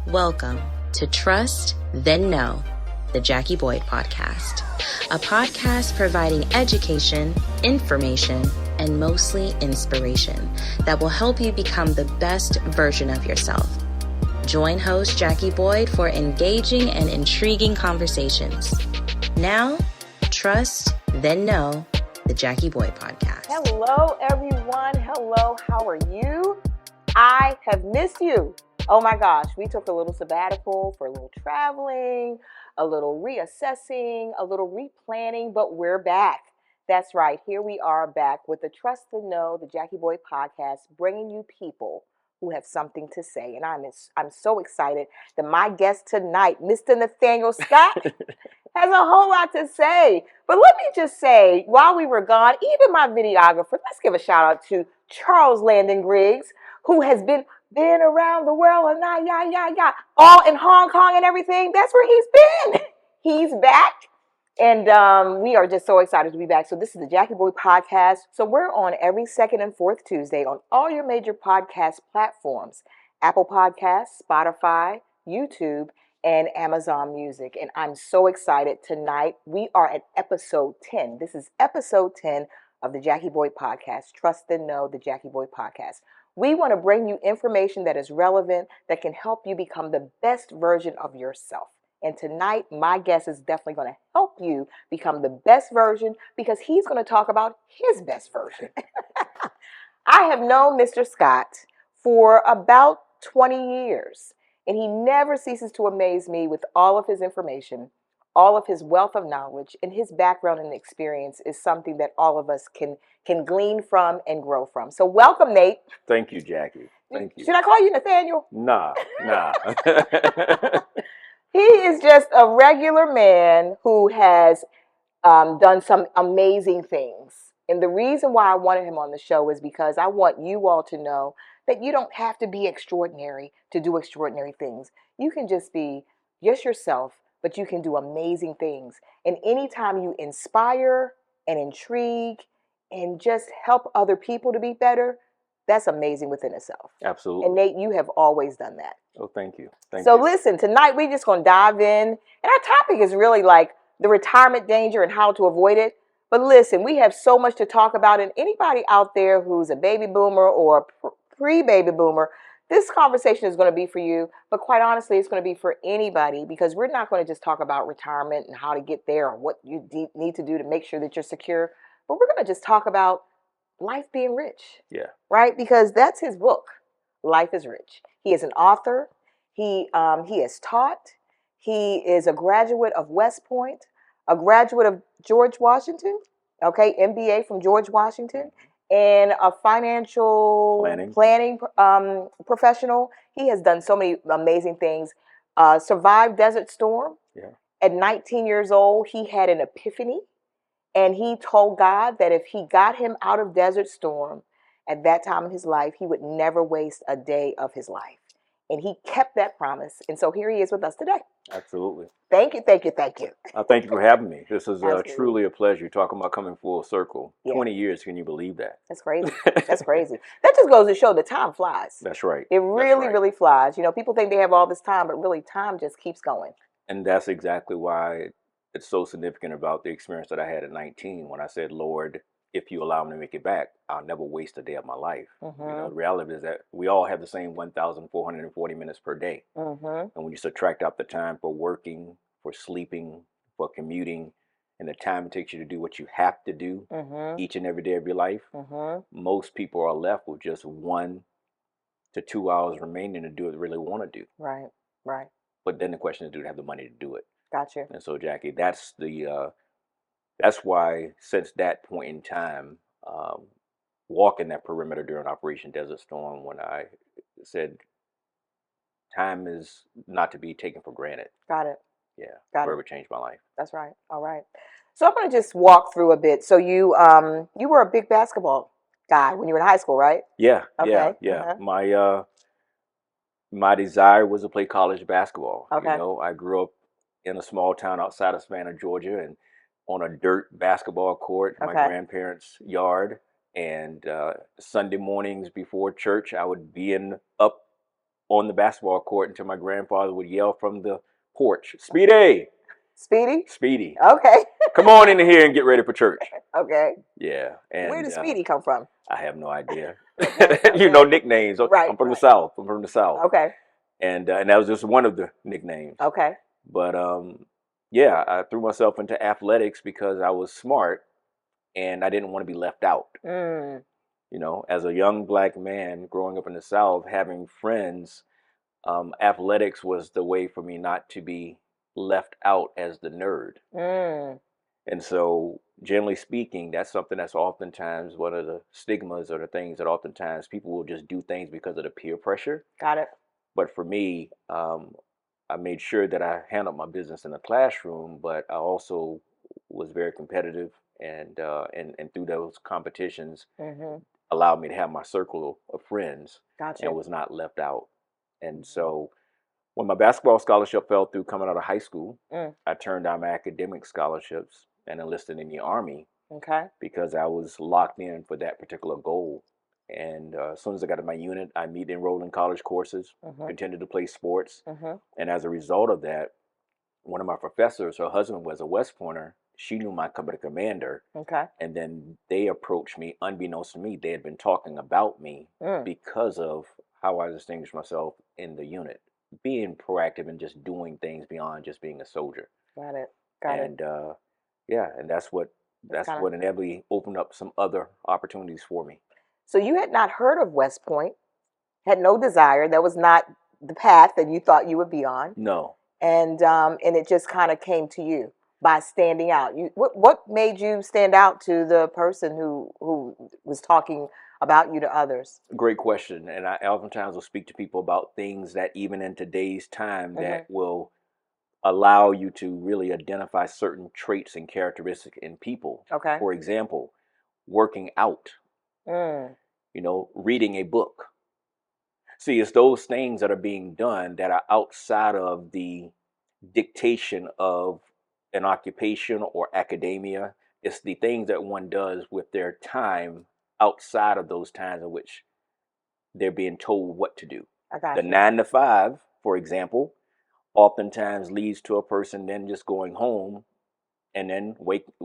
Welcome to Trust, Then Know, the Jackie Boyd Podcast, a podcast providing education, information, and mostly inspiration that will help you become the best version of yourself. Join host Jackie Boyd for engaging and intriguing conversations. Now, Trust, Then Know, the Jackie Boyd Podcast. Hello, everyone. Hello, how are you? I have missed you. Oh my gosh, we took a little sabbatical for a little traveling, a little reassessing, a little replanning, but we're back. That's right. Here we are back with the Trust and Know, the Jackie Boyd Podcast, bringing you people who have something to say. And I'm so excited that my guest tonight, Mr. Nathaniel Scott, has a whole lot to say. But let me just say, while we were gone, even my videographer, let's give a shout out to Charles Landon Griggs, who has been around the world and all in Hong Kong and everything. That's where he's been. He's back. And we are just so excited to be back. So this is the Jackie Boyd Podcast. So we're on every second and fourth Tuesday on all your major podcast platforms: Apple Podcasts, Spotify, YouTube, and Amazon Music. And I'm so excited tonight. We are at episode 10. This is episode 10 of the Jackie Boyd Podcast. Trust and Know, the Jackie Boyd Podcast. We want to bring you information that is relevant, that can help you become the best version of yourself. And tonight, my guest is definitely going to help you become the best version because he's going to talk about his best version. I have known Mr. Scott for about 20 years, and he never ceases to amaze me with all of his information, all of his wealth of knowledge, and his background and experience is something that all of us can glean from and grow from. So welcome, Nate. Thank you, Jackie. Thank you. Should I call you Nathaniel? Nah. He is just a regular man who has done some amazing things. And the reason why I wanted him on the show is because I want you all to know that you don't have to be extraordinary to do extraordinary things. You can just be just yourself, but you can do amazing things. And anytime you inspire and intrigue and just help other people to be better, that's amazing within itself. Absolutely. And Nate, you have always done that. Oh, thank you. So listen, tonight we're just going to dive in. And our topic is really like the retirement danger and how to avoid it. But listen, we have so much to talk about. And anybody out there who's a baby boomer or pre-baby boomer, this conversation is going to be for you. But quite honestly, it's going to be for anybody because we're not going to just talk about retirement and how to get there or what you need to do to make sure that you're secure. But we're going to just talk about life being rich. Yeah. Right? Because that's his book, Life is Rich. He is an author. He has taught. He is a graduate of West Point, a graduate of George Washington, okay, MBA from George Washington, and a financial planning professional. He has done so many amazing things. Survived Desert Storm. Yeah. At 19 years old, he had an epiphany, and he told God that if he got him out of Desert Storm at that time in his life, he would never waste a day of his life. And he kept that promise. And so here he is with us today. Absolutely. Thank you. Thank you for having me. This is truly a pleasure. You're talking about coming full circle. Yeah. 20 years, can you believe that? That's crazy. That's crazy. That just goes to show that time flies. That's right. It really flies. You know, people think they have all this time, but really time just keeps going. And that's exactly why it's so significant about the experience that I had at 19 when I said, Lord, if you allow me to make it back, I'll never waste a day of my life. Mm-hmm. You know, the reality is that we all have the same 1,440 minutes per day. Mm-hmm. And when you subtract out the time for working, for sleeping, for commuting, and the time it takes you to do what you have to do each and every day of your life, most people are left with just 1 to 2 hours remaining to do what they really want to do. Right. But then the question is, do they have the money to do it? Gotcha. And so, Jackie, that's why since that point in time, walking that perimeter during Operation Desert Storm, when I said time is not to be taken for granted. Got it. Yeah. Forever changed my life. That's right. All right. So I'm going to just walk through a bit. So you were a big basketball guy when you were in high school, right? Yeah. Okay. Yeah. My desire was to play college basketball. Okay. You know, I grew up in a small town outside of Savannah, Georgia, and on a dirt basketball court in my grandparents' yard. And Sunday mornings before church, I would be up on the basketball court until my grandfather would yell from the porch, "Speedy, Speedy? Speedy, Okay. come on in here and get ready for church." Okay. Yeah, Where and did Speedy come from? I have no idea. Okay. You know, Okay. nicknames. Right. I'm from the South. I'm from the South, Okay. and that was just one of the nicknames. Okay. But yeah, I threw myself into athletics because I was smart and I didn't want to be left out. Mm. You know, as a young black man growing up in the South, having friends, athletics was the way for me not to be left out as the nerd. Mm. And so, generally speaking, that's something that's oftentimes one of the stigmas or the things that oftentimes people will just do things because of the peer pressure. Got it. But for me, I made sure that I handled my business in the classroom, but I also was very competitive, and through those competitions, Mm-hmm. allowed me to have my circle of friends Gotcha. and was not left out. And Mm-hmm. so when my basketball scholarship fell through coming out of high school, Mm. I turned down my academic scholarships and enlisted in the Army Okay. because I was locked in for that particular goal. And as soon as I got to my unit, I immediately enrolled in college courses, Mm-hmm. continued to play sports. Mm-hmm. And as a result of that, one of my professors, her husband was a West Pointer. She knew my company commander. Okay. And then they approached me, unbeknownst to me. They had been talking about me Mm. because of how I distinguished myself in the unit, being proactive and just doing things beyond just being a soldier. Got it. Got it. And yeah, and that's what inevitably opened up some other opportunities for me. So you had not heard of West Point, had no desire. That was not the path that you thought you would be on, No, and it just kind of came to you by standing out. What made you stand out to the person who was talking about you to others? great question. And I oftentimes will speak to people about things that even in today's time Mm-hmm. that will allow you to really identify certain traits and characteristics in people. Okay. For example, working out, Mm. reading a book. See, it's those things that are being done that are outside of the dictation of an occupation or academia. It's the things that one does with their time outside of those times in which they're being told what to do. I got The you. 9 to 5, for example, oftentimes leads to a person then just going home and then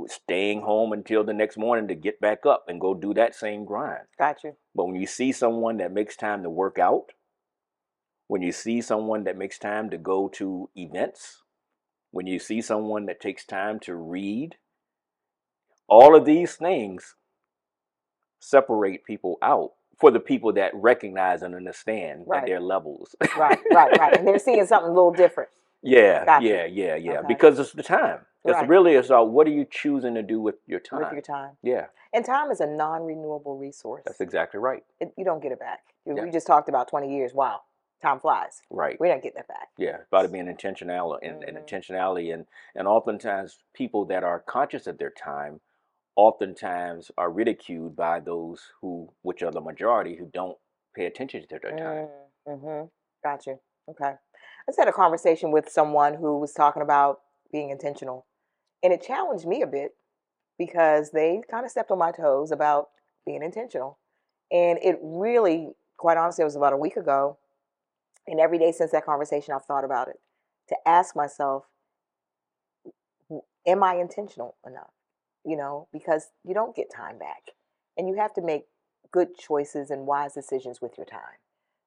staying home until the next morning to get back up and go do that same grind. Got you. But when you see someone that makes time to work out, when you see someone that makes time to go to events, when you see someone that takes time to read, all of these things separate people out for the people that recognize and understand Right. at their levels. Right. And they're seeing something a little different. Yeah, Gotcha. yeah. Okay. Because it's the time. It's Right. really about what are you choosing to do with your time. With your time. Yeah, And time is a non-renewable resource. that's exactly right. You don't get it back. Yeah. We just talked about 20 years. Wow. Time flies. Right. We don't get that back. Yeah, about it being intentional and Mm-hmm. intentionality, and oftentimes people that are conscious of their time oftentimes are ridiculed by those which are the majority, who don't pay attention to their time. Mm-hmm. Got you. Okay. I just had a conversation with someone who was talking about being intentional, and it challenged me a bit because they kind of stepped on my toes about being intentional. And it really, quite honestly, it was about a week ago. And every day since that conversation, I've thought about it to ask myself, am I intentional enough? Because you don't get time back. And you have to make good choices and wise decisions with your time,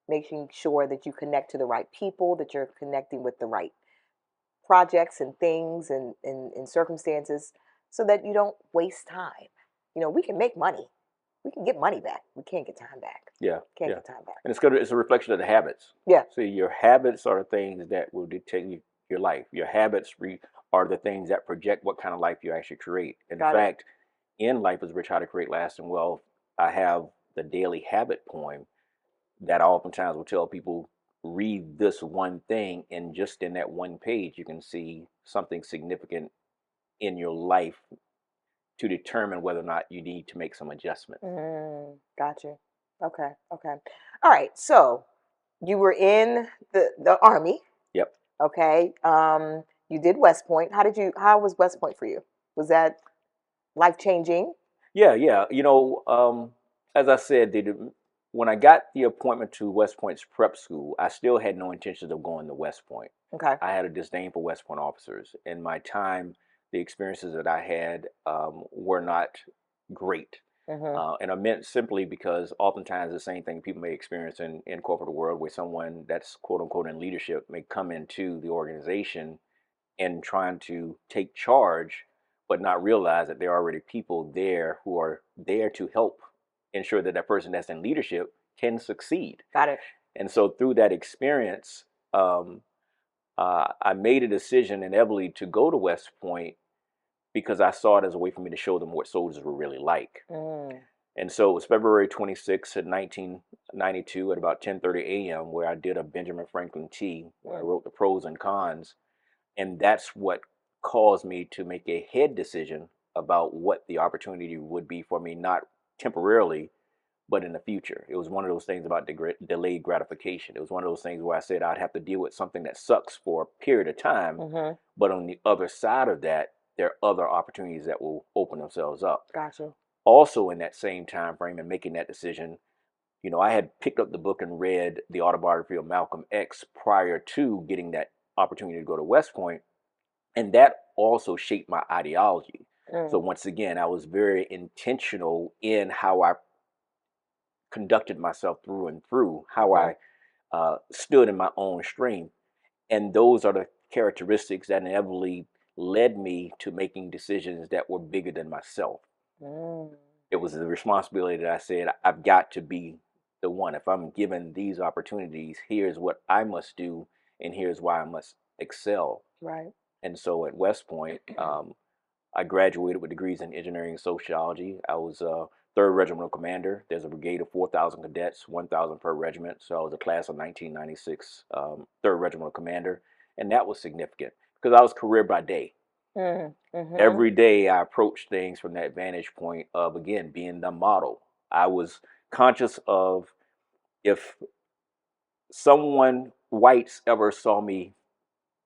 making sure that you connect to the right people, that you're connecting with the right projects and things and circumstances so that you don't waste time. We can make money. We can get money back. We can't get time back. Yeah, Can't yeah. get time back. And it's a reflection of the habits. Yeah. So your habits are the things that will dictate your life. Your habits are the things that project what kind of life you actually create. In fact, in Life is Rich, How to Create Lasting Wealth, I have the daily habit poem that I oftentimes will tell people, read this one thing, and just in that one page, you can see something significant in your life to determine whether or not you need to make some adjustments. Got you. Okay. All right. So you were in the Army. Yep. Okay. You did West Point. How was West Point for you? Was that life changing? Yeah. As I said, when I got the appointment to West Point's prep school, I still had no intentions of going to West Point. Okay. I had a disdain for West Point officers. In my time, the experiences that I had were not great. And I meant simply because oftentimes the same thing people may experience in corporate world, where someone that's quote unquote in leadership may come into the organization and trying to take charge, but not realize that there are already people there who are there to help ensure that that person that's in leadership can succeed. Got it. And so through that experience, I made a decision inevitably to go to West Point because I saw it as a way for me to show them what soldiers were really like. And so it was February 26th, 1992 at about 10:30 a.m. where I did a Benjamin Franklin T, where I wrote the pros and cons. And that's what caused me to make a head decision about what the opportunity would be for me, not temporarily, but in the future. It was one of those things about delayed gratification. It was one of those things where I said I'd have to deal with something that sucks for a period of time, but on the other side of that, there are other opportunities that will open themselves up. Gotcha. Also, in that same time frame and making that decision, you know, I had picked up the book and read the autobiography of Malcolm X prior to getting that opportunity to go to West Point, and that also shaped my ideology. So once again, I was very intentional in how I conducted myself through and through, how I stood in my own strength. And those are the characteristics that inevitably led me to making decisions that were bigger than myself. It was the responsibility that I said, I've got to be the one. If I'm given these opportunities, here's what I must do, and here's why I must excel. Right. And so at West Point, I graduated with degrees in engineering and sociology. I was a 3rd Regimental Commander. There's a brigade of 4,000 cadets, 1,000 per regiment. So I was a class of 1996 3rd Regimental Commander. And that was significant because I was career by day. Every day I approached things from that vantage point of, again, being the model. I was conscious of if someone whites ever saw me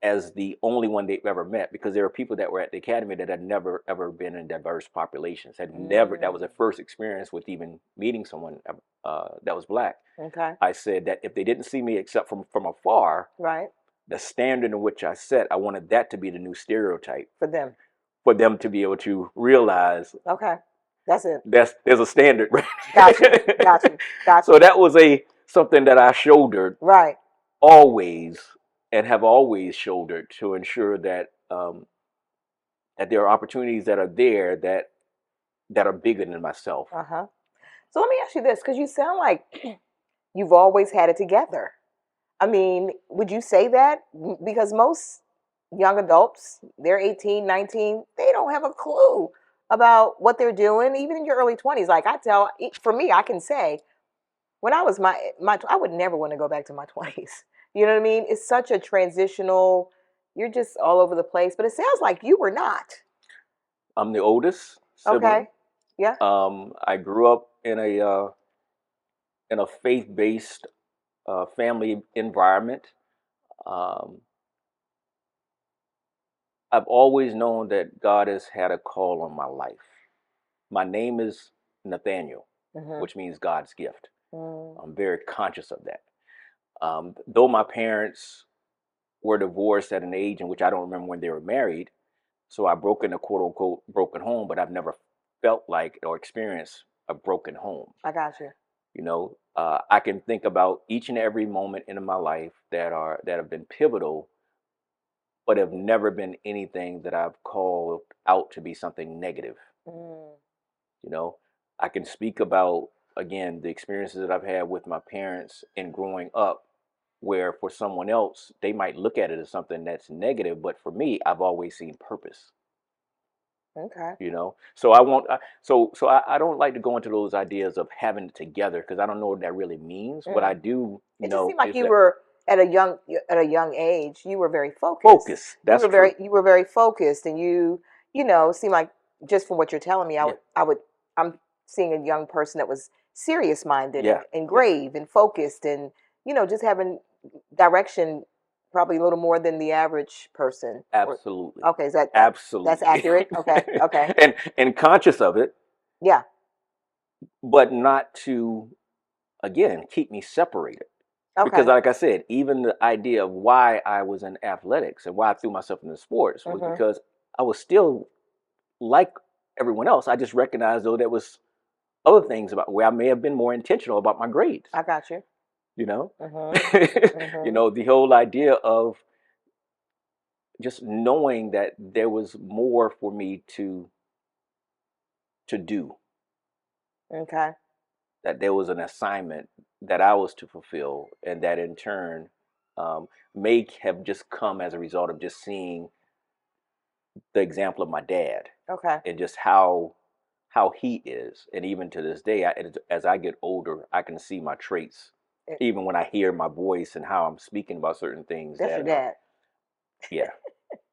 as the only one they've ever met, because there are people that were at the academy that had never ever been in diverse populations, had never, that was their first experience with even meeting someone that was black. Okay. I said that if they didn't see me except from afar, Right. the standard in which I set, I wanted that to be the new stereotype For them. for them to be able to realize. Okay. That's it. There's a standard, right? Gotcha. So that was something that I shouldered. Right. Always, and have always shouldered, to ensure that that there are opportunities that are there that are bigger than myself. So let me ask you this, because you sound like you've always had it together. I mean, would you say that? Because most young adults, they're 18, 19, they don't have a clue about what they're doing, even in your early 20s. Like for me, I can say, when I was I would never want to go back to my 20s. You know what I mean? It's such a transitional, you're just all over the place. But it sounds like you were not. I'm the oldest sibling. Okay. Yeah. I grew up in a faith-based family environment. I've always known that God has had a call on my life. My name is Nathaniel, which means God's gift. I'm very conscious of that. Though my parents were divorced at an age in which I don't remember when they were married, so I broke in a quote unquote broken home, but I've never felt like or experienced a broken home. I got you. You know, I can think about each and every moment in my life that have been pivotal, but have never been anything that I've called out to be something negative. You know, I can speak about, again, the experiences that I've had with my parents in growing up, where for someone else, they might look at it as something that's negative, but for me, I've always seen purpose. Okay. You know, so I don't like to go into those ideas of having it together, because I don't know what that really means. What I do it know, just seemed like you were at a young age, you were very focused. Focused. That's true. You were very focused, and you seem like, just from what you're telling me, I'm seeing a young person that was serious minded and grave and focused, and just having direction, probably a little more than the average person. Absolutely. Okay, is that absolutely that's accurate? Okay. and conscious of it. Yeah. But not to again, keep me separated. Okay. Because like I said, even the idea of why I was in athletics and why I threw myself into sports was because I was still like everyone else. I just recognized, though, there was other things about where I may have been more intentional about my grades. I got you. You know, you know, the whole idea of just knowing that there was more for me to do, Okay. that there was an assignment that I was to fulfill, and that in turn may have just come as a result of just seeing the example of my dad. Okay. And just how he is, and even to this day, as I get older, I can see my traits, even when I hear my voice and how I'm speaking about certain things. That's your dad. Yeah,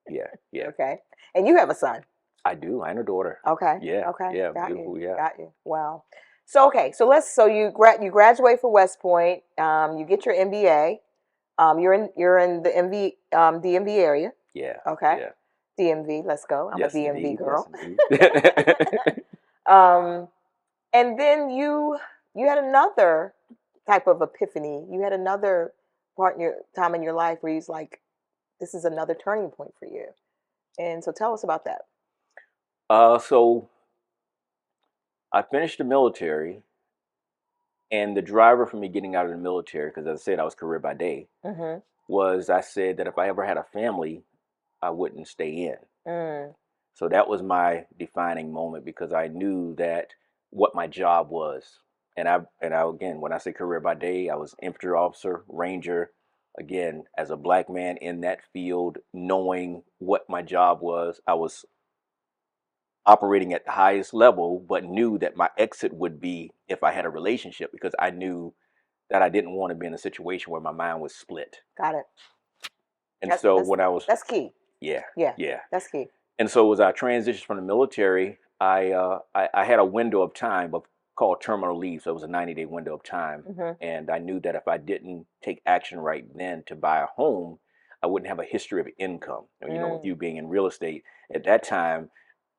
yeah. Okay. And you have a son. I do. I have a daughter. Okay. Yeah. Okay. Yeah. Got Beautiful. you. Yeah. Got you. Wow. So okay. So you graduate from West Point. You get your MBA. You're in the DMV area. Yeah. Okay. Yeah. DMV. Let's go. I'm Yes, a DMV indeed. girl. Yes, indeed. And then you had another type of epiphany. You had another time in your life where you was like, this is another turning point for you. And so tell us about that. So I finished the military, and the driver for me getting out of the military, because as I said, I was career by day, was I said that if I ever had a family, I wouldn't stay in. So that was my defining moment, because I knew that what my job was. And I again, when I say career by day, I was infantry officer, ranger. Again, as a black man in that field, knowing what my job was, I was operating at the highest level, but knew that my exit would be if I had a relationship, because I knew that I didn't want to be in a situation where my mind was split. Got it. And so when I was... That's key. Yeah. That's key. And so as I transitioned from the military, I had a window of time called terminal leave. So it was a 90-day window of time. And I knew that if I didn't take action right then to buy a home, I wouldn't have a history of income. And, you know, with you being in real estate at that time,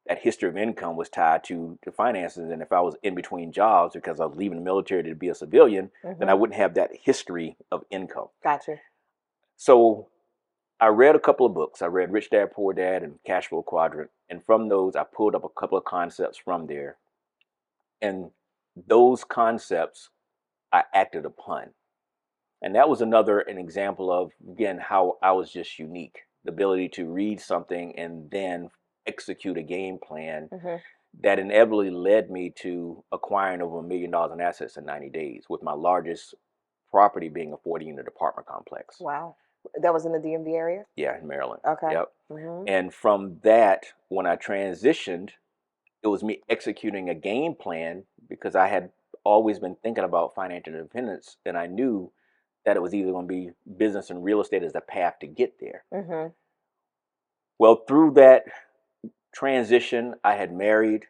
that history of income was tied to finances. And if I was in between jobs because I was leaving the military to be a civilian, then I wouldn't have that history of income. Gotcha. So I read a couple of books. I read Rich Dad, Poor Dad and Cash Flow Quadrant. And from those, I pulled up a couple of concepts from there. And those concepts I acted upon. And that was an example of, again, how I was just unique. The ability to read something and then execute a game plan that inevitably led me to acquiring over $1 million in assets in 90 days, with my largest property being a 40-unit apartment complex. Wow. That was in the DMV area? Yeah, in Maryland. Okay. Yep. And from that, when I transitioned, it was me executing a game plan, because I had always been thinking about financial independence, and I knew that it was either going to be business and real estate as the path to get there. Well, through that transition, I had married,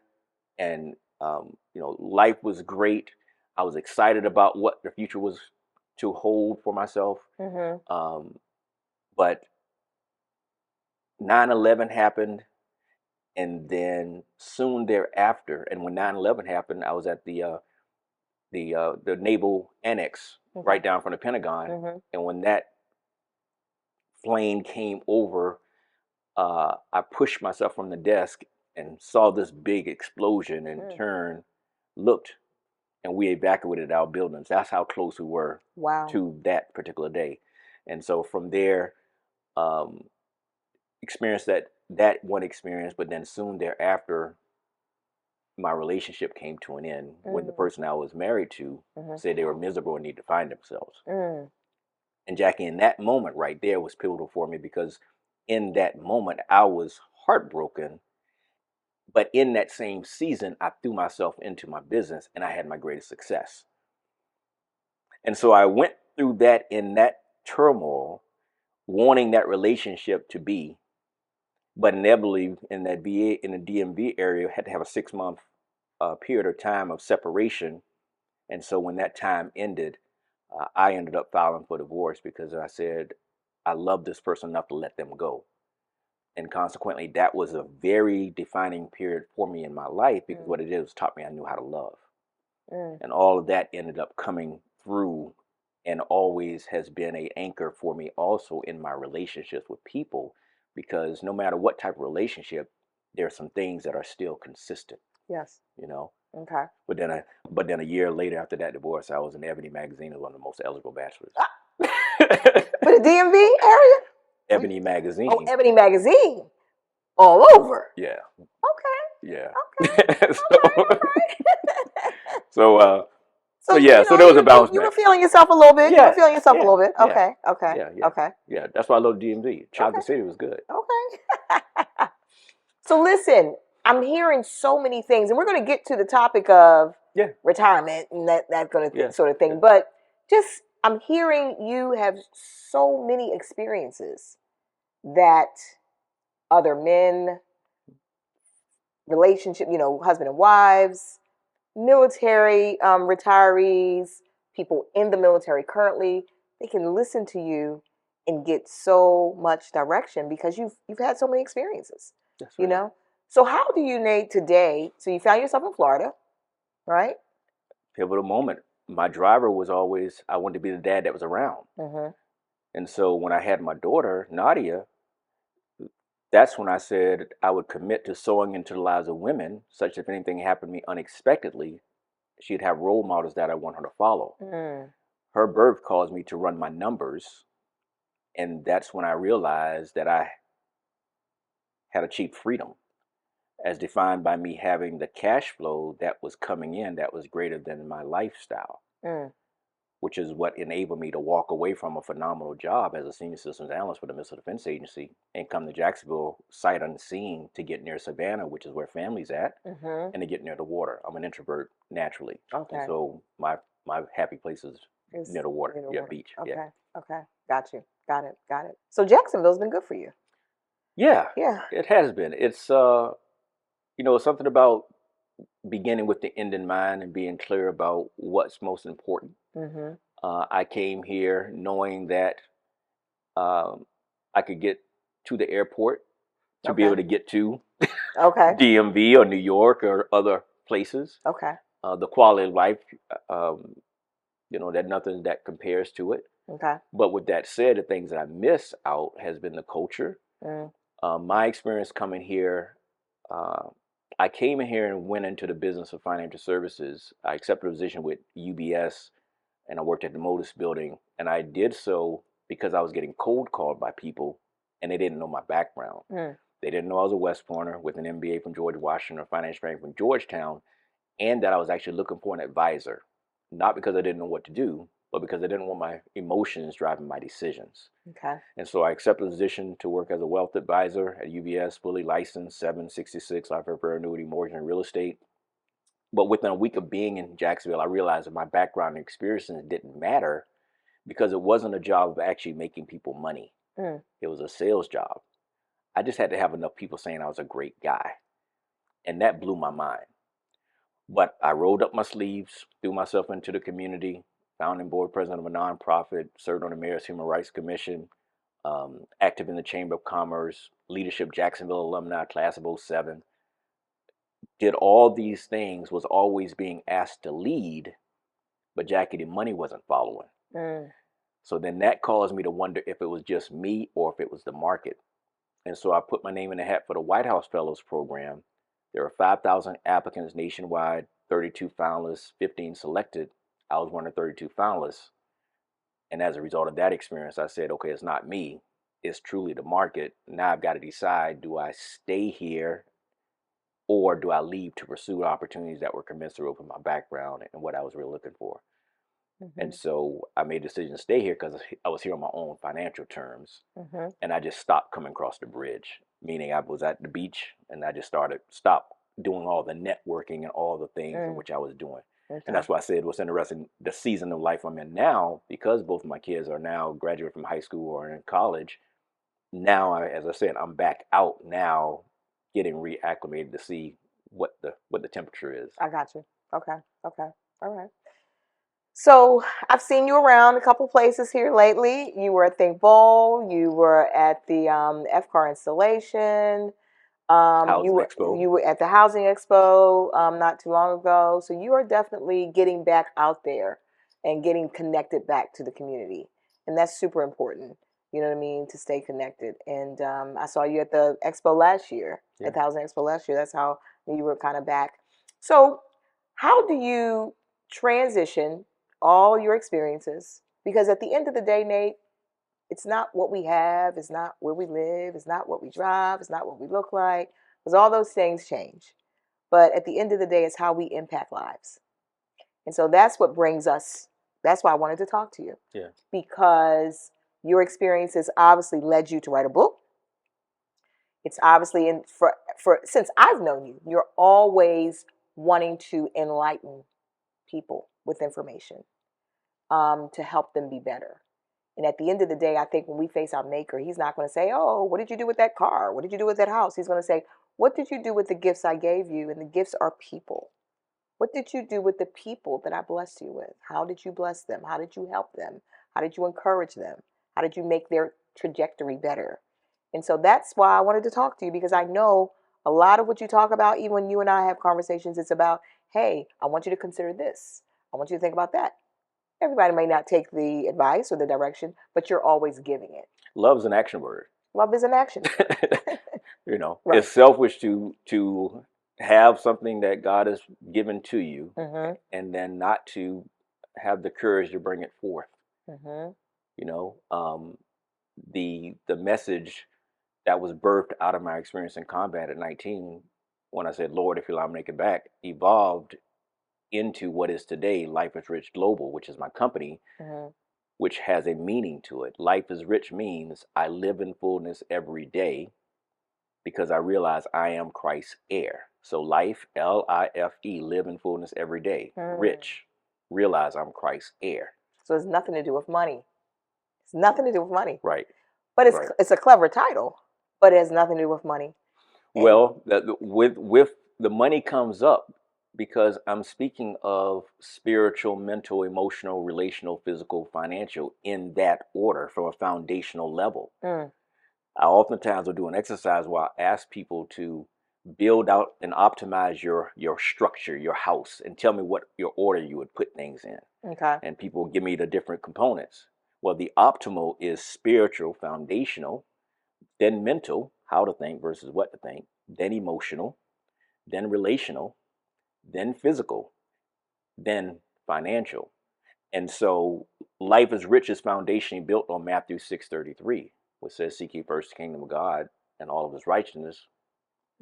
and you know, life was great. I was excited about what the future was to hold for myself. But 9/11 happened, and then soon thereafter, and when 9/11 happened, I was at the naval annex right down from the Pentagon, and when that plane came over, I pushed myself from the desk and saw this big explosion, and turned, looked, and we evacuated our buildings. That's how close we were to that particular day. And so from there, experienced that one experience, but then soon thereafter, my relationship came to an end when the person I was married to said they were miserable and need to find themselves. And Jackie, in that moment right there was pivotal for me, because in that moment I was heartbroken, but in that same season I threw myself into my business and I had my greatest success. And so I went through that in that turmoil, wanting that relationship to be, but inevitably in the DMV area, had to have a 6-month period of time of separation. And so when that time ended, I ended up filing for divorce, because I said, I love this person enough to let them go. And consequently, that was a very defining period for me in my life, because what it is taught me I knew how to love. And all of that ended up coming through and always has been a anchor for me also in my relationships with people, because no matter what type of relationship, there are some things that are still consistent. Yes. You know. Okay. But then a year later after that divorce, I was in Ebony magazine as one of the most eligible bachelors. For the DMV area? Ebony magazine. Oh, Ebony magazine. All over. Yeah. Okay. Yeah. Okay. So So yeah, so there was a bounce you were back. feeling yourself a little bit. Yeah, You were feeling yourself a yeah, little bit. yeah, Okay. Okay. yeah. Okay. Yeah, that's why I love DMV. Chocolate City was good. Okay. So listen, I'm hearing so many things, and we're going to get to the topic of retirement and that sort of thing. Yeah. But just I'm hearing you have so many experiences that other men, relationship, husband and wives, military retirees, people in the military currently, they can listen to you and get so much direction because you've had so many experiences. That's right. So how do you, Nate, today? So you found yourself in Florida, right? Pivotal moment. My driver was always, I wanted to be the dad that was around. Mm-hmm. And so when I had my daughter, Nadia, that's when I said I would commit to sowing into the lives of women, such if anything happened to me unexpectedly, she'd have role models that I want her to follow. Mm. Her birth caused me to run my numbers. And that's when I realized that I had achieved freedom, as defined by me having the cash flow that was coming in that was greater than my lifestyle, which is what enabled me to walk away from a phenomenal job as a senior systems analyst for the Missile Defense Agency and come to Jacksonville sight unseen to get near Savannah, which is where family's at, and to get near the water. I'm an introvert naturally. Okay. And so my happy place is near the water. Beach. Okay. Yeah. Okay. Got you. Got it. So Jacksonville's been good for you. Yeah. Yeah. It has been. It's something about beginning with the end in mind and being clear about what's most important. Mm-hmm. I came here knowing that I could get to the airport to be able to get to DMV or New York or other places. Okay. The quality of life, that nothing that compares to it. Okay. But with that said, the things that I miss out has been the culture. My experience coming here, I came in here and went into the business of financial services. I accepted a position with UBS and I worked at the Modus building. And I did so because I was getting cold called by people and they didn't know my background. They didn't know I was a West Pointer with an MBA from George Washington, a finance training from Georgetown, and that I was actually looking for an advisor. Not because I didn't know what to do, but because I didn't want my emotions driving my decisions. Okay. And so I accepted a position to work as a wealth advisor at UBS, fully licensed, 766, life annuity, mortgage, and real estate. But within a week of being in Jacksonville, I realized that my background and experiences didn't matter because it wasn't a job of actually making people money. It was a sales job. I just had to have enough people saying I was a great guy. And that blew my mind. But I rolled up my sleeves, threw myself into the community, founding board president of a nonprofit, served on the Mayor's Human Rights Commission, active in the Chamber of Commerce, leadership Jacksonville alumni, class of 07. Did all these things, was always being asked to lead, but Jackie, the money wasn't following. So then that caused me to wonder if it was just me or if it was the market. And so I put my name in the hat for the White House Fellows Program. There were 5,000 applicants nationwide, 32 finalists, 15 selected. I was one of the 32 finalists. And as a result of that experience, I said, okay, it's not me. It's truly the market. Now I've got to decide, do I stay here or do I leave to pursue opportunities that were commensurate with my background and what I was really looking for? And so I made a decision to stay here because I was here on my own financial terms. And I just stopped coming across the bridge, meaning I was at the beach and I just stopped doing all the networking and all the things in which I was doing. And that's why I said what's interesting, the season of life I'm in now, because both of my kids are now graduate from high school or in college. Now, as I said, I'm back out now, getting reacclimated to see what the temperature is. I got you. Okay. All right. So I've seen you around a couple places here lately. You were at Think Bowl. You were at the FCAR installation. Expo. You were at the Housing Expo not too long ago. So you are definitely getting back out there and getting connected back to the community. And that's super important. You know what I mean? To stay connected. And I saw you at the expo last year, at the Housing Expo last year. That's how you were kind of back. So how do you transition all your experiences? Because at the end of the day, Nate, it's not what we have, it's not where we live, it's not what we drive, it's not what we look like, because all those things change. But at the end of the day, it's how we impact lives. And so that's what brings us, that's why I wanted to talk to you. Yeah. Because your experiences obviously led you to write a book. It's obviously, for since I've known you, you're always wanting to enlighten people with information to help them be better. And at the end of the day, I think when we face our maker, he's not going to say, oh, what did you do with that car? What did you do with that house? He's going to say, what did you do with the gifts I gave you? And the gifts are people. What did you do with the people that I blessed you with? How did you bless them? How did you help them? How did you encourage them? How did you make their trajectory better? And so that's why I wanted to talk to you, because I know a lot of what you talk about, even when you and I have conversations, it's about, hey, I want you to consider this. I want you to think about that. Everybody may not take the advice or the direction, but you're always giving it. Love's an action word. Love is an action. Right. It's selfish to have something that God has given to you, and then not to have the courage to bring it forth. The message that was birthed out of my experience in combat at 19, when I said, Lord, if you allow me to make it back, evolved into what is today R.I.C.H Global, which is my company, which has a meaning to it. Life is rich means I live in fullness every day because I realize I am Christ's heir. So life, L-I-F-E, live in fullness every day. Rich, realize I'm Christ's heir. So it's nothing to do with money. It's nothing to do with money. Right. But it's a clever title, but it has nothing to do with money. Well, with the money comes up because I'm speaking of spiritual, mental, emotional, relational, physical, financial in that order from a foundational level. I oftentimes will do an exercise where I ask people to build out and optimize your structure, your house, and tell me what your order you would put things in. Okay. And people give me the different components. Well, the optimal is spiritual, foundational, then mental, how to think versus what to think, then emotional, then relational, then physical, then financial. And so life is rich is foundationally built on Matthew 6:33, which says, seek ye first the kingdom of God and all of his righteousness.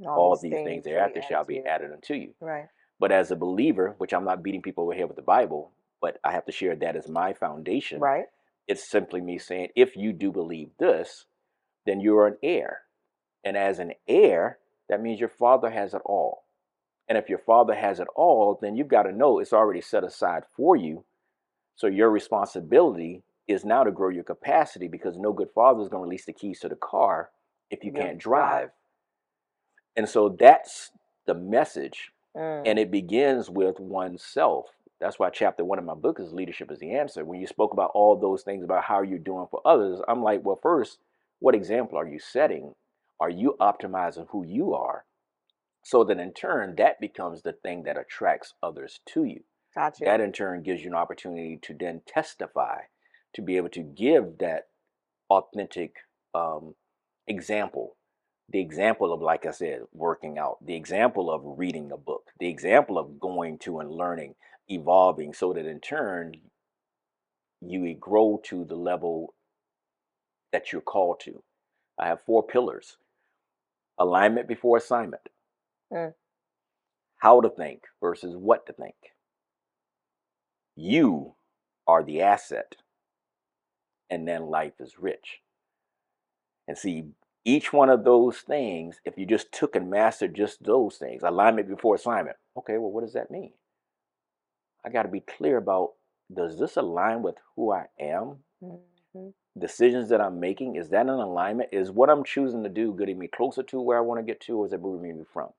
All these things thereafter shall be added unto you. Right. But as a believer, which I'm not beating people over the head with the Bible, but I have to share that as my foundation. Right. It's simply me saying, if you do believe this, then you're an heir. And as an heir, that means your father has it all. And if your father has it all, then you've got to know it's already set aside for you. So your responsibility is now to grow your capacity, because no good father is going to release the keys to the car if you can't drive. And so that's the message. And it begins with oneself. That's why chapter 1 of my book is Leadership is the Answer. When you spoke about all those things about how you're doing for others, I'm like, well, first, what example are you setting? Are you optimizing who you are? So that in turn, that becomes the thing that attracts others to you. Gotcha. That in turn gives you an opportunity to then testify, to be able to give that authentic example. The example of, like I said, working out, the example of reading a book, the example of going to and learning, evolving, so that in turn, you grow to the level that you're called to. I have 4 pillars: alignment before assignment, how to think versus what to think. You are the asset, and then life is rich. And see, each one of those things, if you just took and mastered just those things, alignment before assignment. Okay, well, what does that mean? I got to be clear about, does this align with who I am? Decisions that I'm making, is that in alignment? Is what I'm choosing to do getting me closer to where I want to get to, or is it moving me from?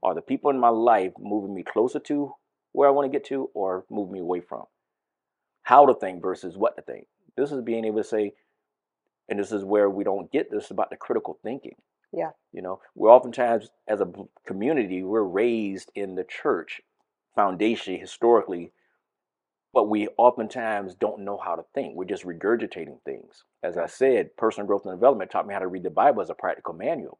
Are the people in my life moving me closer to where I want to get to, or moving me away from? How to think versus what to think. This is being able to say, and this is where we don't get this about the critical thinking. Yeah. We're oftentimes, as a community, we're raised in the church foundation historically but we oftentimes don't know how to think. We're just regurgitating things. As I said, personal growth and development taught me how to read the Bible as a practical manual.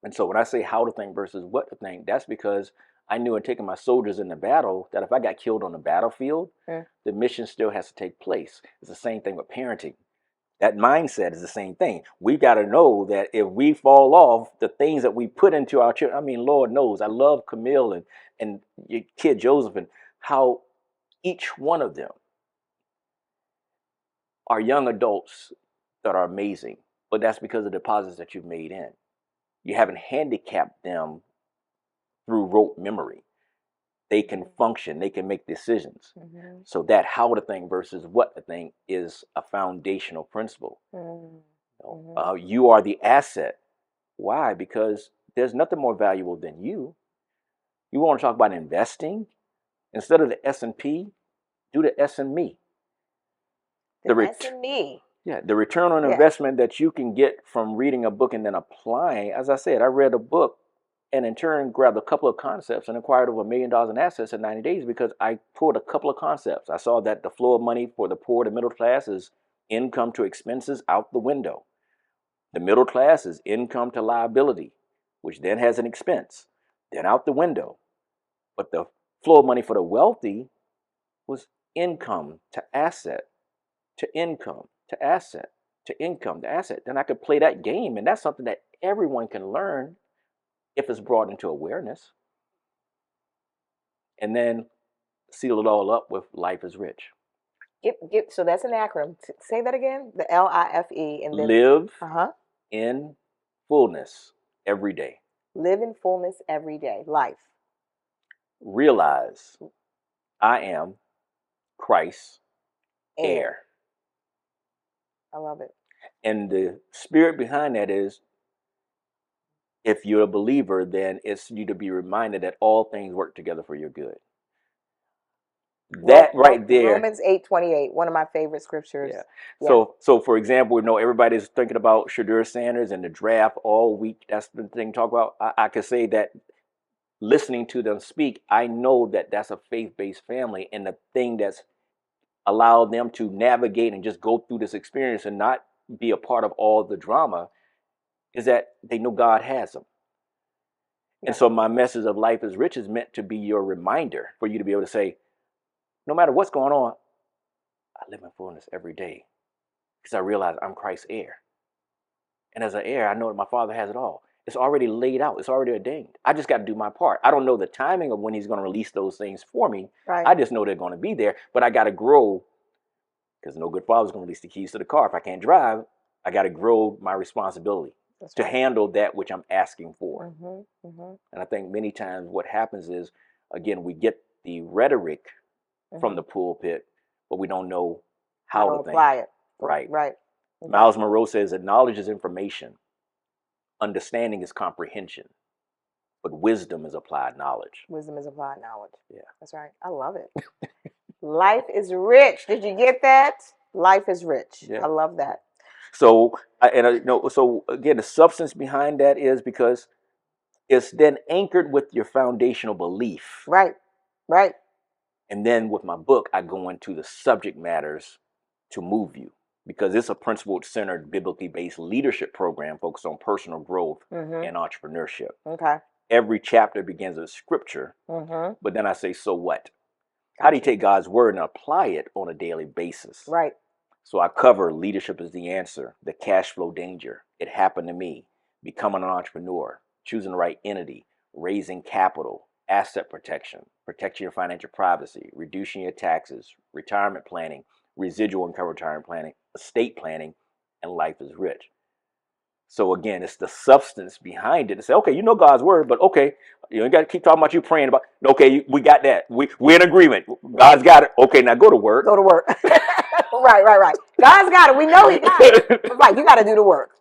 And so when I say how to think versus what to think, that's because I knew in taking my soldiers into battle that if I got killed on the battlefield, the mission still has to take place. It's the same thing with parenting. That mindset is the same thing. We got to know that if we fall off, the things that we put into our children, I mean, Lord knows, I love Camille and your kid Joseph, and how each one of them are young adults that are amazing, but that's because of the deposits that you've made in. You haven't handicapped them through rote memory. They can function, they can make decisions. So that how to think versus what to think is a foundational principle. You are the asset. Why? Because there's nothing more valuable than you. You want to talk about investing? Instead of the S&P, do the S and me. The S and me. Yeah, the return on investment that you can get from reading a book and then applying. As I said, I read a book and in turn grabbed a couple of concepts and acquired over $1 million in assets in 90 days because I pulled a couple of concepts. I saw that the flow of money for the poor, the middle class is income to expenses out the window. The middle class is income to liability, which then has an expense, then out the window. But the flow of money for the wealthy was income to asset, to income, to asset, to income, to asset. Then I could play that game, and that's something that everyone can learn if it's brought into awareness. And then seal it all up with life is rich. So that's an acronym. Say that again. The LIFE. And then live in fullness every day. Live in fullness every day. Life. Realize I am Christ's heir. I love it. And the spirit behind that is, if you're a believer, then it's you to be reminded that all things work together for your good. That right there. Romans 8:28, one of my favorite scriptures. Yeah. So for example, everybody's thinking about Shadur Sanders and the draft all week. That's the thing to talk about. I could say that listening to them speak, I know that that's a faith-based family, and the thing that's allowed them to navigate and just go through this experience and not be a part of all the drama is that they know God has them. And so my message of life is rich is meant to be your reminder for you to be able to say, no matter what's going on, I live in fullness every day because I realize I'm Christ's heir. And as an heir, I know that my Father has it all. It's already laid out. It's already ordained. I just got to do my part. I don't know the timing of when he's going to release those things for me. Right. I just know they're going to be there, but I got to grow because no good father's going to release the keys to the car. If I can't drive, I got to grow my responsibility to handle that which I'm asking for. And I think many times what happens is, again, we get the rhetoric from the pulpit, but we don't know how to apply it. Right. Right. Miles Monroe says that knowledge is information. Understanding is comprehension. But wisdom is applied knowledge. Wisdom is applied knowledge. Yeah. That's right. I love it. Life is rich. Did you get that? Life is rich. Yeah. I love that. So, so again, the substance behind that is because it's then anchored with your foundational belief. Right. Right. And then with my book, I go into the subject matters to move you, because it's a principle-centered, biblically based leadership program focused on personal growth and entrepreneurship. Okay. Every chapter begins with scripture, but then I say, so what? How do you take God's word and apply it on a daily basis? Right. So I cover leadership is the answer, the cash flow danger, it happened to me, becoming an entrepreneur, choosing the right entity, raising capital, asset protection, protecting your financial privacy, reducing your taxes, retirement planning, residual income retirement planning, estate planning, and life is rich. So again, it's the substance behind it. To say, okay, you know God's word, but okay, you got to keep talking about you praying about. Okay, we got that. We're in agreement. God's got it. Okay, now go to work. Go to work. Right. God's got it. We know He got it. Right, you got to do the work.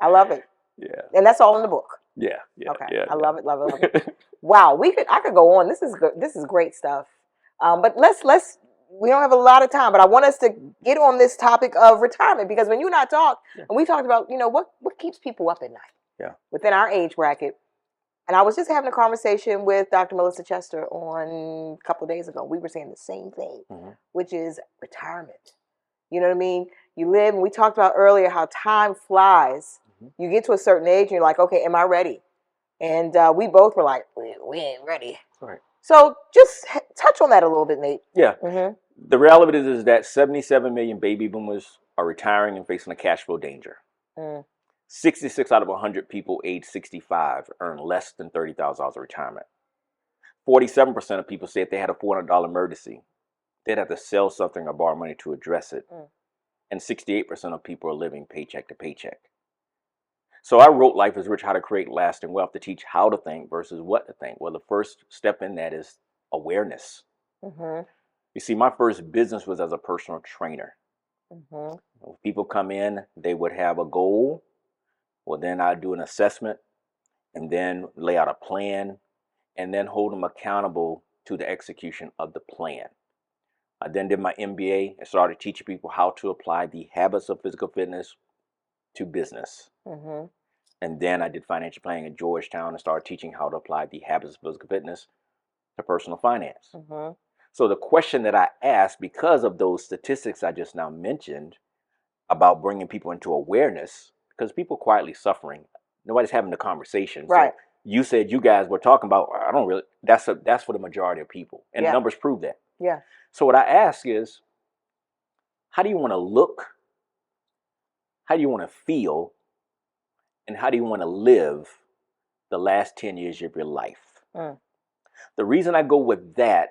I love it. Yeah. And that's all in the book. Yeah. Okay. Yeah, I love it. Wow. I could go on. This is good. This is great stuff. But let's. We don't have a lot of time, but I want us to get on this topic of retirement, because when you and I talked, and we talked about, what keeps people up at night. Yeah. Within our age bracket, And I was just having a conversation with Dr. Melissa Chester on a couple of days ago. We were saying the same thing, which is retirement. You know what I mean? You live, and we talked about earlier how time flies. You get to a certain age, and you're like, okay, am I ready? And we both were like, we ain't ready. Right. So just touch on that a little bit, Nate. Yeah. The reality is that 77 million baby boomers are retiring and facing a cash flow danger. 66 out of 100 people age 65 earn less than $30,000 of retirement. 47% of people say if they had a $400 emergency, they'd have to sell something or borrow money to address it. And 68% of people are living paycheck to paycheck. So I wrote Life is Rich, How to Create Lasting Wealth to teach how to think versus what to think. Well, the first step in that is awareness. You see, my first business was as a personal trainer. When people come in, they would have a goal. Well, then I'd do an assessment and then lay out a plan and then hold them accountable to the execution of the plan. I then did my MBA and started teaching people how to apply the habits of physical fitness to business. And then I did financial planning at Georgetown and started teaching how to apply the habits of physical fitness to personal finance. So the question that I asked, because of those statistics I just now mentioned about bringing people into awareness, because people are quietly suffering, nobody's having the conversation. Right. So you said you guys were talking about, I don't really, that's for the majority of people. And the numbers prove that. Yeah. So what I ask is, how do you want to look? How do you want to feel? And how do you want to live the last 10 years of your life? The reason I go with that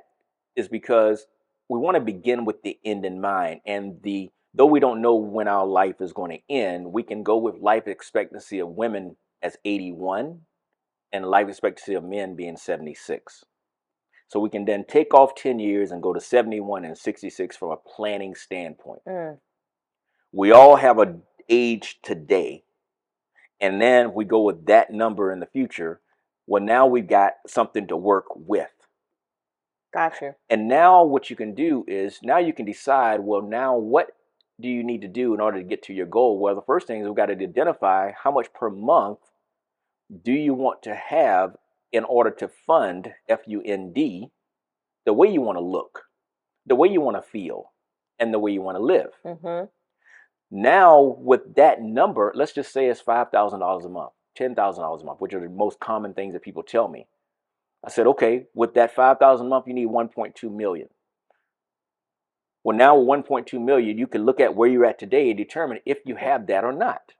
is because we want to begin with the end in mind. And though we don't know when our life is going to end, we can go with life expectancy of women as 81 and life expectancy of men being 76. So we can then take off 10 years and go to 71 and 66 from a planning standpoint. We all have an age today. And then we go with that number in the future. Well, now we've got something to work with. Gotcha. And now what you can do is now you can decide, well, now what do you need to do in order to get to your goal? Well, the first thing is we've got to identify how much per month do you want to have in order to fund FUND the way you want to look, the way you want to feel, and the way you want to live. Now, with that number, let's just say it's $5,000 a month, $10,000 a month, which are the most common things that people tell me. I said, okay, with that $5,000 a month, you need 1.2 million. Well, now with 1.2 million, you can look at where you're at today and determine if you have that or not.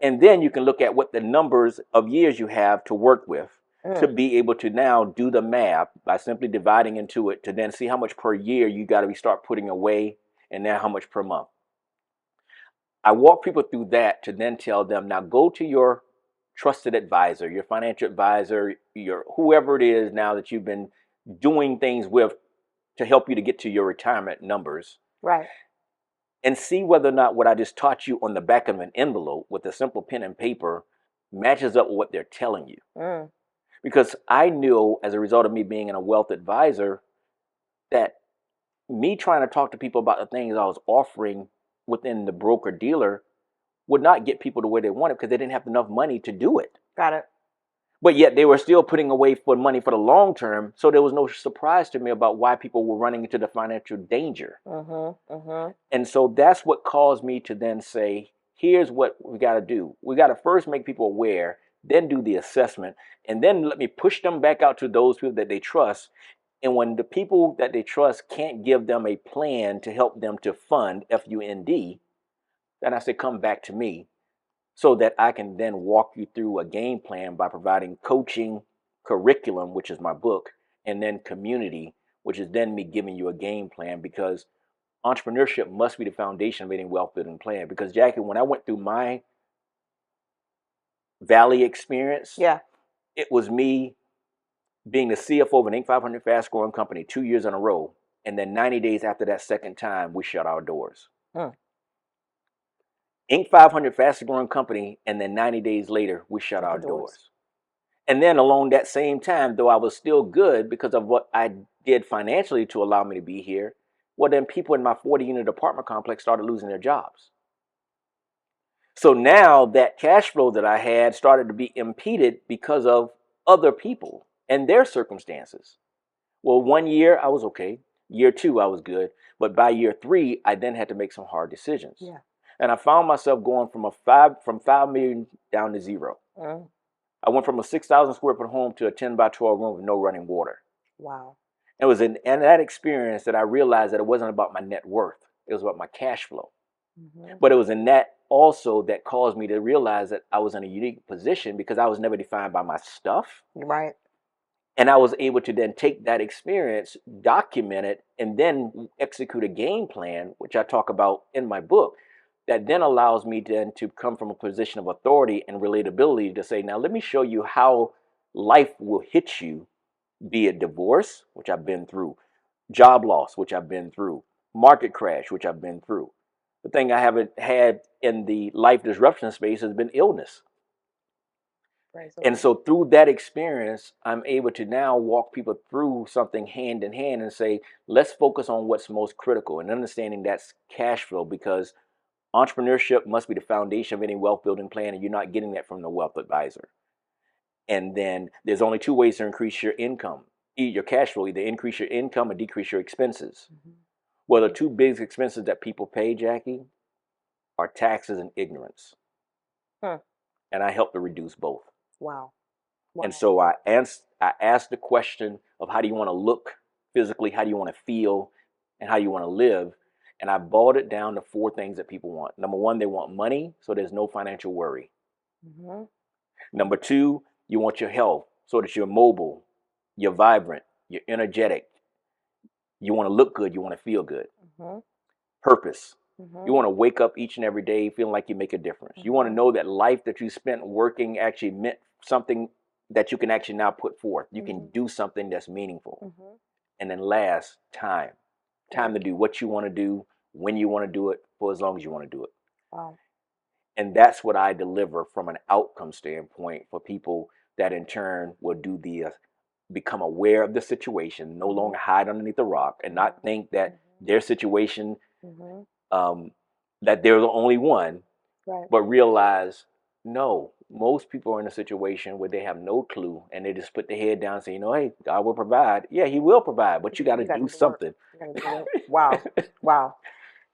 And then you can look at what the numbers of years you have to work with to be able to now do the math by simply dividing into it to then see how much per year you got to start putting away and now how much per month. I walk people through that to then tell them, now go to your trusted advisor, your financial advisor, your whoever it is now that you've been doing things with to help you to get to your retirement numbers. Right. And see whether or not what I just taught you on the back of an envelope with a simple pen and paper matches up with what they're telling you. Because I knew as a result of me being a wealth advisor that me trying to talk to people about the things I was offering within the broker dealer would not get people to where they wanted because they didn't have enough money to do it. Got it. But yet they were still putting away for money for the long term. So there was no surprise to me about why people were running into the financial danger. And so that's what caused me to then say, here's what we got to do. We got to first make people aware, then do the assessment, and then let me push them back out to those people that they trust. And when the people that they trust can't give them a plan to help them to fund FUND, then I say, come back to me so that I can then walk you through a game plan by providing coaching, curriculum, which is my book, and then community, which is then me giving you a game plan, because entrepreneurship must be the foundation of any wealth building plan. Because Jackie, when I went through my Valley experience, it was me being the CFO of an Inc. 500 fast growing company 2 years in a row. And then 90 days after that second time, we shut our doors. Inc. 500 fastest growing company, and then 90 days later, we shut our doors. And then along that same time, though I was still good because of what I did financially to allow me to be here, well, then people in my 40-unit apartment complex started losing their jobs. So now that cash flow that I had started to be impeded because of other people and their circumstances. Well, 1 year I was okay. Year 2 I was good. But by year 3, I then had to make some hard decisions. Yeah. And I found myself going from 5 million down to 0. I went from a 6,000 square foot home to a 10 by 12 room with no running water. Wow. It was in that experience that I realized that it wasn't about my net worth. It was about my cash flow. But it was in that also that caused me to realize that I was in a unique position because I was never defined by my stuff. Right. And I was able to then take that experience, document it, and then execute a game plan, which I talk about in my book, that then allows me then to come from a position of authority and relatability to say, now let me show you how life will hit you, be it divorce, which I've been through, job loss, which I've been through, market crash, which I've been through. The thing I haven't had in the life disruption space has been illness. And so through that experience, I'm able to now walk people through something hand in hand and say, let's focus on what's most critical and understanding that's cash flow, because entrepreneurship must be the foundation of any wealth building plan, and you're not getting that from the wealth advisor. And then there's only 2 ways to increase your income, your cash flow, either increase your income or decrease your expenses. Well, the 2 biggest expenses that people pay, Jackie, are taxes and ignorance. And I help to reduce both. Wow. And so I asked the question of how do you want to look physically, how do you want to feel, and how you want to live. And I boiled it down to 4 things that people want. Number 1, they want money, so there's no financial worry. Number 2, you want your health, so that you're mobile, you're vibrant, you're energetic. You want to look good, you want to feel good. Purpose. You want to wake up each and every day feeling like you make a difference. You want to know that life that you spent working actually meant something that you can actually now put forth. You can do something that's meaningful. And then last, time. Time to do what you want to do, when you want to do it, for as long as you want to do it. Wow. And that's what I deliver from an outcome standpoint for people that in turn will do become aware of the situation, no longer hide underneath the rock, and not think that their situation, that they're the only one, but realize, no, most people are in a situation where they have no clue, and they just put their head down and say, hey, God will provide. Yeah, he will provide, but you got to do something. Wow. Wow.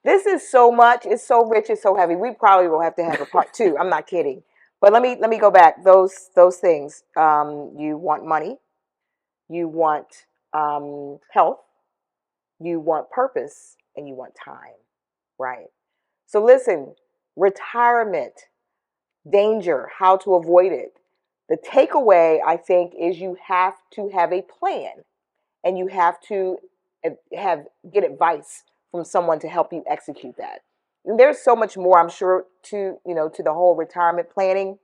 This is so much. It's so rich. It's so heavy. We probably will have to have a part 2. I'm not kidding. But let me go back. Those things. You want money. You want health. You want purpose, and you want time. Right. So listen, retirement, danger, how to avoid it. The takeaway, I think, is you have to have a plan, and you have to get advice from someone to help you execute that. And there's so much more, I'm sure, to the whole retirement planning,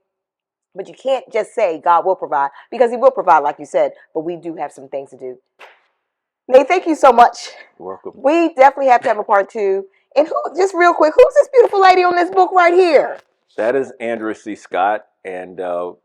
but you can't just say God will provide, because he will provide, like you said, but we do have some things to do. Nate, thank you so much. You're welcome. We definitely have to have a part 2. And just real quick, who's this beautiful lady on this book right here? That is R.I.C.H. Scott, and a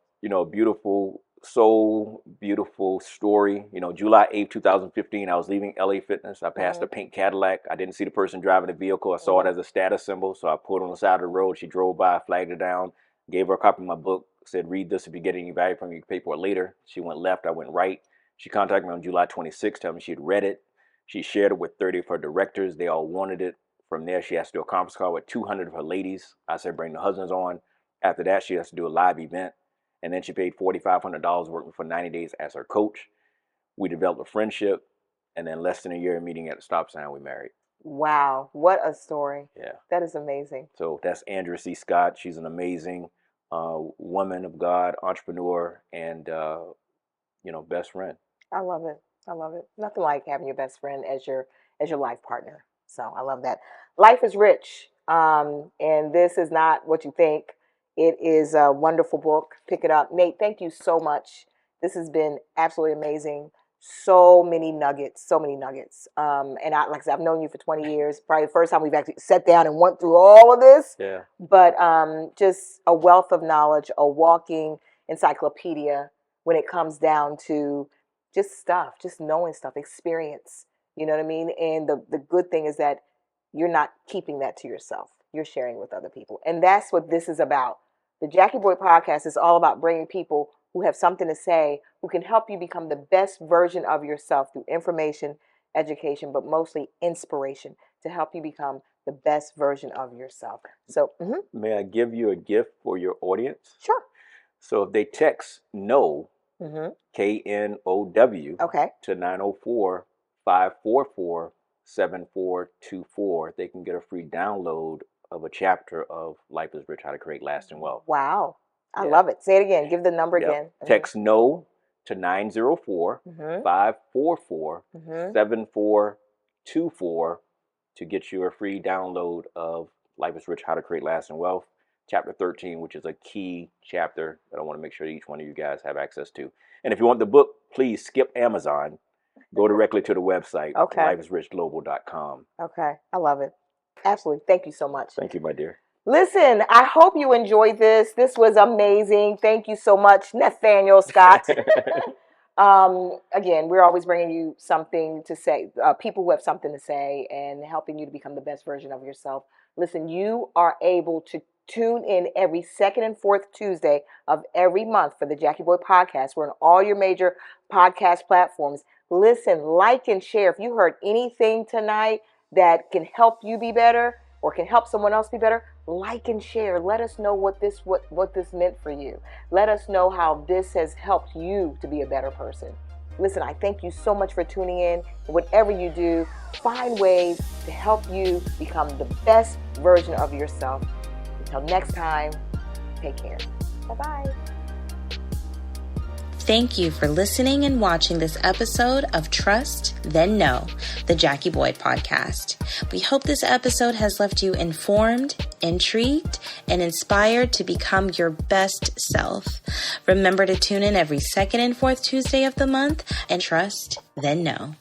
beautiful soul, beautiful story. July 8th, 2015, I was leaving LA Fitness. I passed a pink Cadillac. I didn't see the person driving the vehicle. I saw it as a status symbol, so I pulled on the side of the road. She drove by, flagged her down, gave her a copy of my book, said, read this. If you get any value from it, you can pay for it later. She went left, I went right. She contacted me on July 26th, telling me she had read it. She shared it with 30 of her directors. They all wanted it. From there, she has to do a conference call with 200 of her ladies. I said, bring the husbands on. After that, she has to do a live event. And then she paid $4,500 working for 90 days as her coach. We developed a friendship. And then less than a year meeting at the stop sign, we married. Wow. What a story. Yeah. That is amazing. So that's R.I.C.H. Scott. She's an amazing woman of God, entrepreneur, and, best friend. I love it. I love it. Nothing like having your best friend as your life partner. So I love that. Life is rich. And this is not what you think. It is a wonderful book. Pick it up. Nate, thank you so much. This has been absolutely amazing. So many nuggets, so many nuggets. And like I said, I've known you for 20 years. Probably the first time we've actually sat down and went through all of this. Yeah. But just a wealth of knowledge, a walking encyclopedia when it comes down to just stuff, just knowing stuff, experience. You know what I mean? And the good thing is that you're not keeping that to yourself. You're sharing with other people. And that's what this is about. The Jackie Boy Podcast is all about bringing people who who have something to say, who can help you become the best version of yourself through information, education, but mostly inspiration to help you become the best version of yourself. So, may I give you a gift for your audience? Sure. So if they text KNOW, KNOW, okay, to 904-544-7424, they can get a free download of a chapter of Life is Rich, How to Create Lasting Wealth. Wow. I love it. Say it again. Give the number again. Text KNOW to 904-544-7424 to get you a free download of Life is Rich, How to Create Lasting Wealth, Chapter 13, which is a key chapter that I want to make sure that each one of you guys have access to. And if you want the book, please skip Amazon. Go directly to the website, lifeisrichglobal.com. Okay. I love it. Absolutely. Thank you so much. Thank you, my dear. Listen, I hope you enjoyed this. This was amazing. Thank you so much, Nathaniel Scott. Again, we're always bringing you something to say, people who have something to say and helping you to become the best version of yourself. Listen, you are able to tune in every second and fourth Tuesday of every month for the Jackie Boy Podcast. We're on all your major podcast platforms. Listen, like and share. If you heard anything tonight that can help you be better or can help someone else be better, like and share. Let us know what this meant for you. Let us know how this has helped you to be a better person. Listen, I thank you so much for tuning in. Whatever you do, find ways to help you become the best version of yourself. Until next time, take care. Bye-bye. Thank you for listening and watching this episode of Trust, Then Know, the Jackie Boyd Podcast. We hope this episode has left you informed, intrigued, and inspired to become your best self. Remember to tune in every second and fourth Tuesday of the month and trust, then know.